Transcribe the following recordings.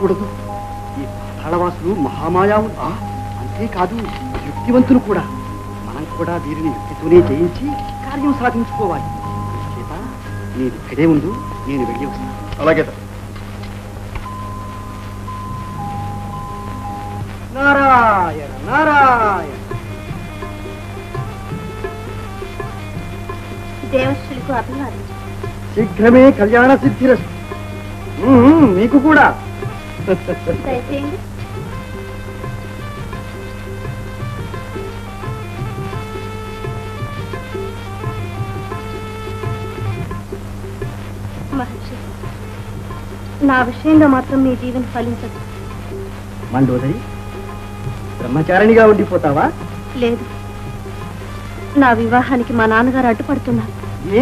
ఉండకూడదు. ఈ పాతాళవాసులు మహామాయావులు, అంతేకాదు యుక్తివంతులు కూడా. మనం కూడా వీరిని యుక్తితోనే జయించి కార్యం సాధించుకోవాలి. చేత నేను ఇక్కడే ఉండు, నేను వెళ్ళి వస్తాను. అలాగే. నారాయణ నారాయణ. దేవశ్రీలకు అభివాదం. శీఘ్రమే కళ్యాణ సిద్ధిరస్తు. మీకు కూడా. దయచేయండి. మహర్షి, నా విషయంలో మాత్రం మీ జీవన ఫలించదు. మండోదరి, బ్రహ్మచారిణిగా ఉండిపోతావా? లేదు, నా వివాహానికి మా నాన్నగారు అడ్డుపడుతున్నారు. ఏ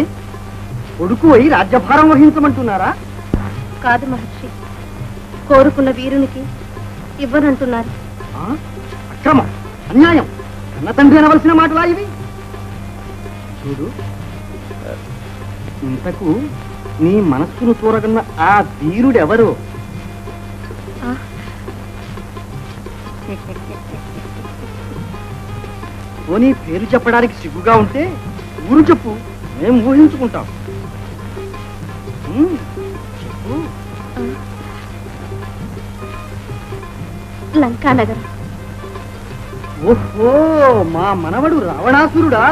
కొడుకు అయి రాజ్యభారం వహించమంటున్నారా? కాదు మహర్షి, కోరుకున్న వీరునికి ఇవ్వనంటున్నారు. అక్రమం, అన్యాయం, కన్న తండ్రి అనవలసిన మాటలా ఇవి? చూడు, ఇంతకు నీ మనస్సును చూరగన్న ఆ వీరుడెవరు? పోనీ పేరు చెప్పడానికి సిగ్గుగా ఉంటే ఊరు చెప్పు, మేము ఊహించుకుంటాం. చెప్పు. లంకానగరం. ఓహో, మా మనవడు రావణాసురుడా?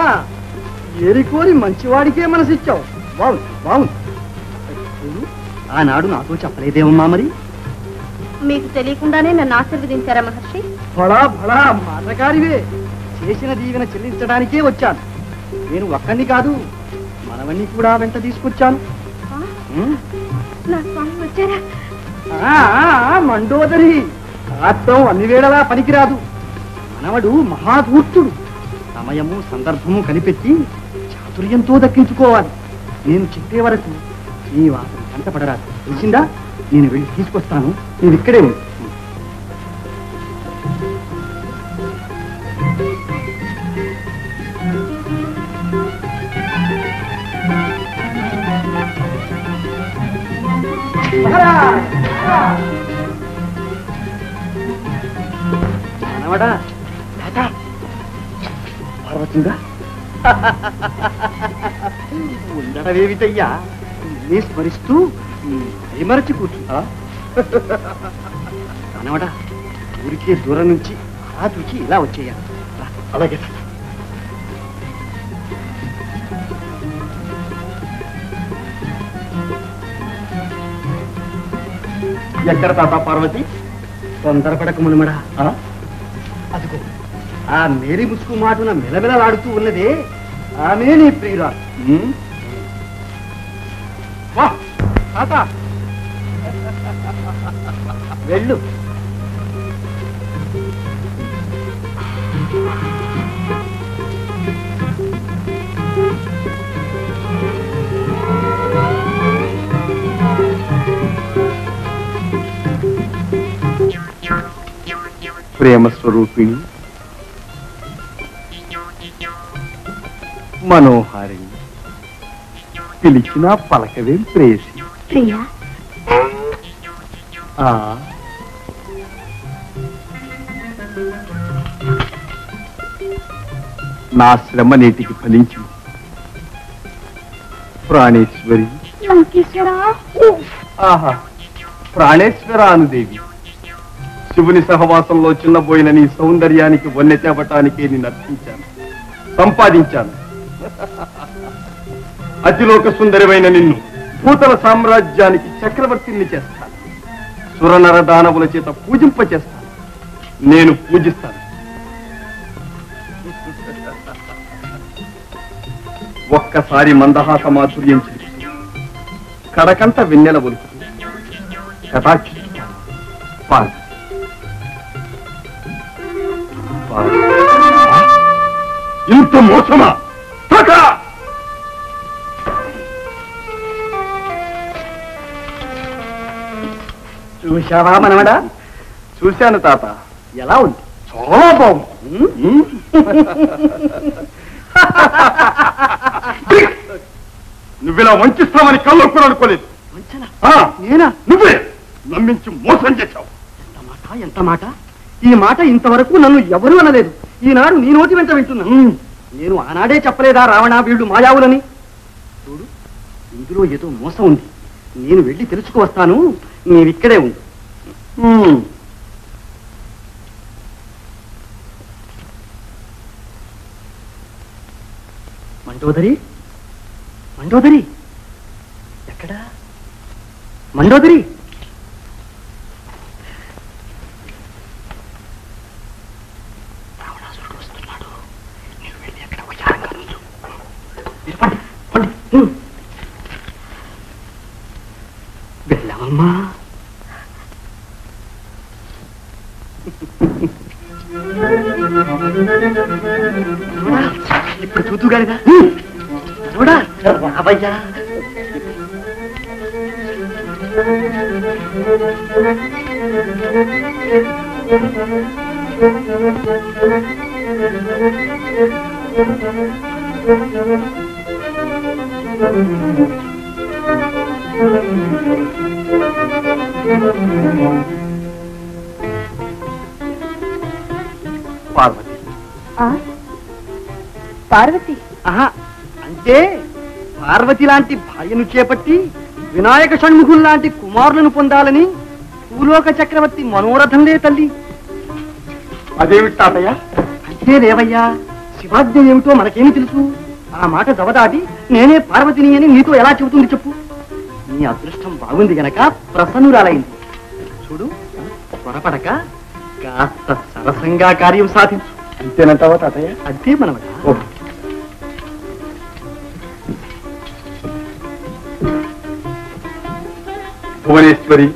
ఏరికోరి మంచివాడికే మనసిచ్చావు. బాగుంది బాగుంది. ఆనాడు నాతో చెప్పలేదేమమ్మా మరి? మీకు తెలియకుండానే నన్ను ఆశీర్వదించారా మహర్షి? బడా బడా మాటకారివే. చేసిన దీవెన చెల్లించడానికే వచ్చాను. నేను ఒక్కడిని కాదు, మనవణ్ణి కూడా వెంట తీసుకొచ్చాను. నా స్వామి వచ్చారా? మండోదరి, రాత్రం అన్ని వేళలా పనికిరాదు. మనవడు మహాధూర్తుడు. సమయము సందర్భము కనిపెట్టి చాతుర్యంతో దక్కించుకోవాలి. నేను చెప్పే వరకు నీ వాసన కంటపడరాదు, తెలిసిందా? నేను వెళ్ళి తీసుకొస్తాను, నేను ఇక్కడే ఉంది. మనవడా, తాత, పార్వతుందా? ఉండడమేమిటయ్యా, నీ స్మరిస్తూ విమరచి కూర్చుంటా. మనవడా, ఊరికే దూరం నుంచి అలా చూచి ఇలా వచ్చేయాలి. అలాగే. ఎక్కడ తాత పార్వతి? తొందరపడక మునుమడా. అదిగో ఆ మేరీ ముసుగు మాటున మెలమెలలాడుతూ ఉన్నదే, ఆమె నీ ప్రియురాలు. తాత, వెళ్ళు. ప్రేమ స్వరూపిణి, మనోహారిణి, పిలిచినా పలకవేం ప్రేసి? ప్రియా, నా శ్రమ నేటికి ఫలించింది. ప్రాణేశ్వరి, ఆహా, ప్రాణేశ్వరానుదేవి, శివుని సహవాసంలో చిన్నబోయిన నీ సౌందర్యానికి వన్నె తేవటానికే నిన్ను అర్పించాను, సంపాదించాను. అతిలోక సుందరివైన నిన్ను భూతల సామ్రాజ్యానికి చక్రవర్తిని చేస్తాను. సురనర దానవుల చేత పూజింపచేస్తాను. నేను పూజిస్తాను. ఒక్కసారి మందహాస మాధుర్యం చేసి కడకంట వెన్నెల ఒలుకు కటాక్షి ఇంత మోసమా? చూశావా మనవడా? చూశాను తాత. ఎలా ఉంది? చాలా బాగుంది. నువ్విలా వంచిస్తామని కళ్ళు కూడా అనుకోలేదు. నేనా? నువ్వే నమ్మించి మోసం చేశావు. ఎంత మాట ఈ మాట ఇంతవరకు నన్ను ఎవరూ అనలేదు. ఈనాడు నీ నోటి వెంట వింటున్నాను. నేను ఆనాడే చెప్పలేదా రావణ వీళ్ళు మాయావులని? చూడు, ఇందులో ఏదో మోసం ఉంది. నేను వెళ్ళి తెలుసుకువస్తాను, నీవిక్కడే ఉండు. మండోదరి, మండోదరి, ఎక్కడా మండోదరి? రావణాసురుడు వస్తున్నాడు. నేను వెళ్ళి ఎక్కడ విచారంగా నుంచు. వెళ్ళామమ్మా. ఇప్పుడు చూతుగానిదా చూడా రావయ్యా. పార్వతి. పార్వతి అంటే పార్వతి లాంటి భార్యను చేపట్టి వినాయక షణ్ముఖుల్ లాంటి కుమారులను పొందాలని భూలోక చక్రవర్తి మనోరథంలే తల్లి. అదేమిటి తాతయ్య? అంటే లేవయ్యా, శివాజ్ఞ ఏమిటో మనకేమి తెలుసు? ఆ మాట దవదాటి నేనే పార్వతిని అని నీతో ఎలా చెబుతుంది చెప్పు? నీ అదృష్టం బాగుంది గనక ప్రసన్నురాలైంది. చూడు, త్వరపడక కాస్త సరసంగా కార్యం సాధించు. అంతేనంటావా తాతయ్య? అంతే మనవడ. భువనేశ్వరి,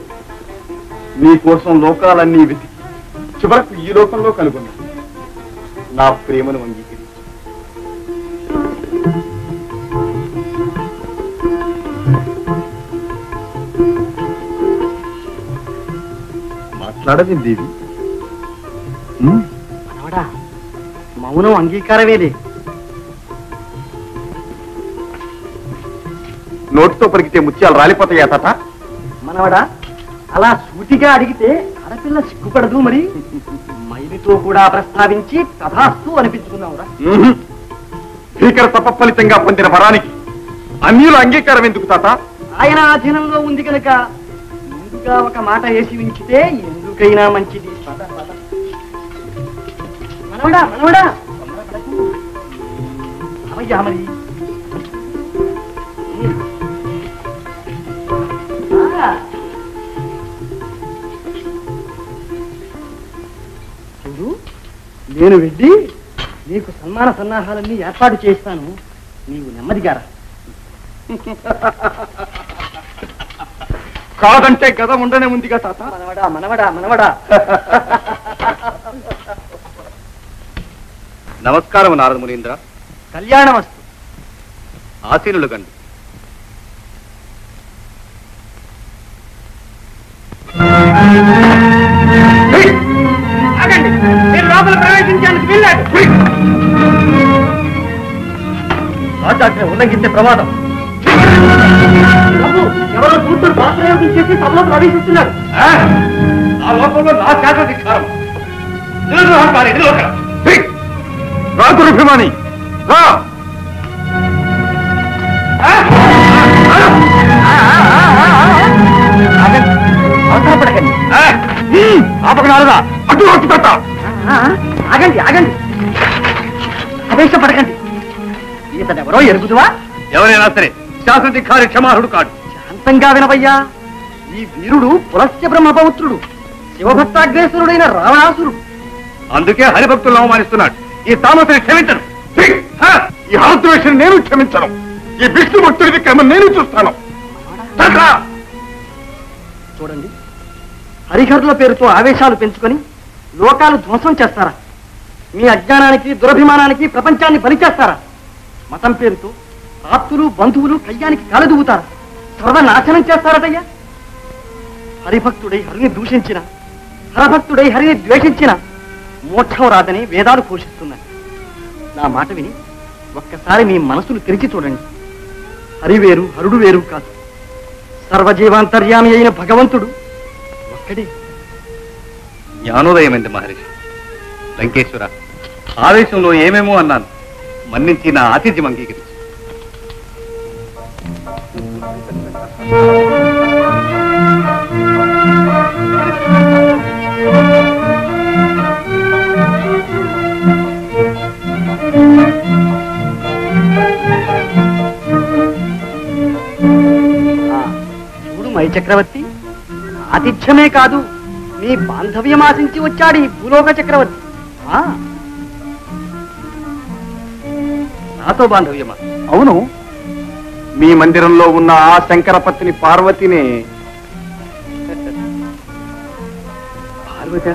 నీ కోసం లోకాలన్నీ వెతికి చివరకు ఈ లోకంలో కనుగొన్నా. నా ప్రేమను అంగీకరి. మాట్లాడది దేవి. మనవడా, మౌనం అంగీకారమేలే. నోటితో పలికితే ముత్యాలు రాలిపోతాయా తాత? మనవడా, అలా సూటిగా అడిగితే ఆడపిల్ల సిగ్గుపడదు మరి. మైలితో కూడా ప్రస్తావించి తథాస్తు అనిపించుకున్నావురా. భీకర తప ఫలితంగా పొందిన వరానికి అన్యుల అంగీకారం ఎందుకు తాత? ఆయన ఆధీనంలో ఉంది కనుక ముందుగా ఒక మాట వేసి ఉంచితే ఎందుకైనా మంచిది. పద పద. మనవడా మనవడా, అవయ్యా మరి. చూడు, నేను వెళ్ళి నీకు సన్మాన సన్నాహాలన్నీ ఏర్పాటు చేస్తాను. నీవు నెమ్మదిగా రా. కాదంటే గద ఉండనే ఉందిగా తాత. మనవడా మనవడా మనవడా. నమస్కారం నారద మునీంద్ర. కళ్యాణమస్తు. ఆశీనులు కండి. ఆగండి, మీరు లోపల ప్రవేశించేందుకు వీల్లేదు. రాజాజ్ఞ ఉల్లంఘించే ప్రమాదం. ఎవరో కూతురు బాప్రయోగం చేసి సభలో ప్రవేశిస్తున్నారు. ఆ లోకంలో నా శాఖాధికారం. రాకురుభిమాని రా. అవసరపడకండి. ఆపకనాలదా అటు వచ్చి పెట్ట. ఆగండి ఆగండి, ఆవేశపడకండి. ఇతడెవరో ఎరుగుదువా? ఎవరైనా సరే శాసనాధికారి క్షమారుడు కాడు. శాంతంగా వినవయ్యా. ఈ వీరుడు పులస్య బ్రహ్మపౌత్రుడు, శివభక్తాగ్రేశ్వరుడైన రావణాసురుడు. అందుకే హరిభక్తులను అవమానిస్తున్నాడు. ఈ తామసని క్షమించను. ఈ హరద్వేషం నేను క్షమించను. ఈ విష్ణు భక్తుడి క్రమం నేను చూస్తాను. చూడండి, హరిహరుల పేరుతో ఆవేశాలు పెంచుకొని లోకాలు ధ్వంసం చేస్తారా? మీ అజ్ఞానానికి దురభిమానానికి ప్రపంచాన్ని బలి చేస్తారా? మతం పేరుతో ఆప్తులు బంధువులు కయ్యానికి కాలదువుతారా? సర్వనాశనం చేస్తారటయ్యా. హరిభక్తుడై హరిని దూషించిన, హరభక్తుడై హరిని ద్వేషించిన మోక్షం రాదని వేదాలు పోషిస్తున్నాయి. నా మాట విని ఒక్కసారి మీ మనసులు తెరిచి చూడండి. హరి వేరు హరుడు వేరు కాదు. సర్వజీవాంతర్యామి అయిన భగవంతుడు ఇక్కడే. జ్ఞానోదయమైంది మహర్షి. లంకేశ్వర, ఆవేశంలో ఏమేమో అన్నాను, మన్నించి నా ఆతిథ్యం అంగీకరించు. చూడు మై చక్రవర్తి, ఆతిథ్యమే కాదు, నీ బాంధవ్యం ఆశించి వచ్చాడు ఈ భూలోక చక్రవర్తి. నాతో బాంధవ్యమా? అవును, మీ మందిరంలో ఉన్న ఆ శంకరపత్ని పార్వతిని. పార్వత?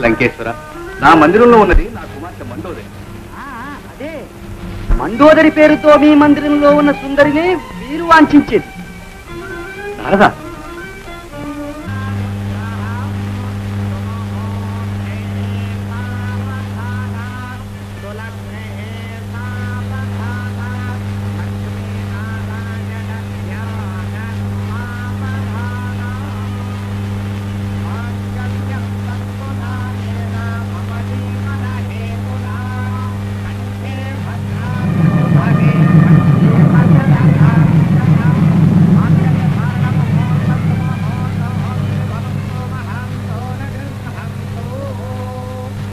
లంకేశ్వర, నా మందిరంలో ఉన్నది నా కుమార్తె మండోదరి. అదే మండోదరి పేరుతో మీ మందిరంలో ఉన్న సుందరినే వీరు వాంఛించేది. నారదా,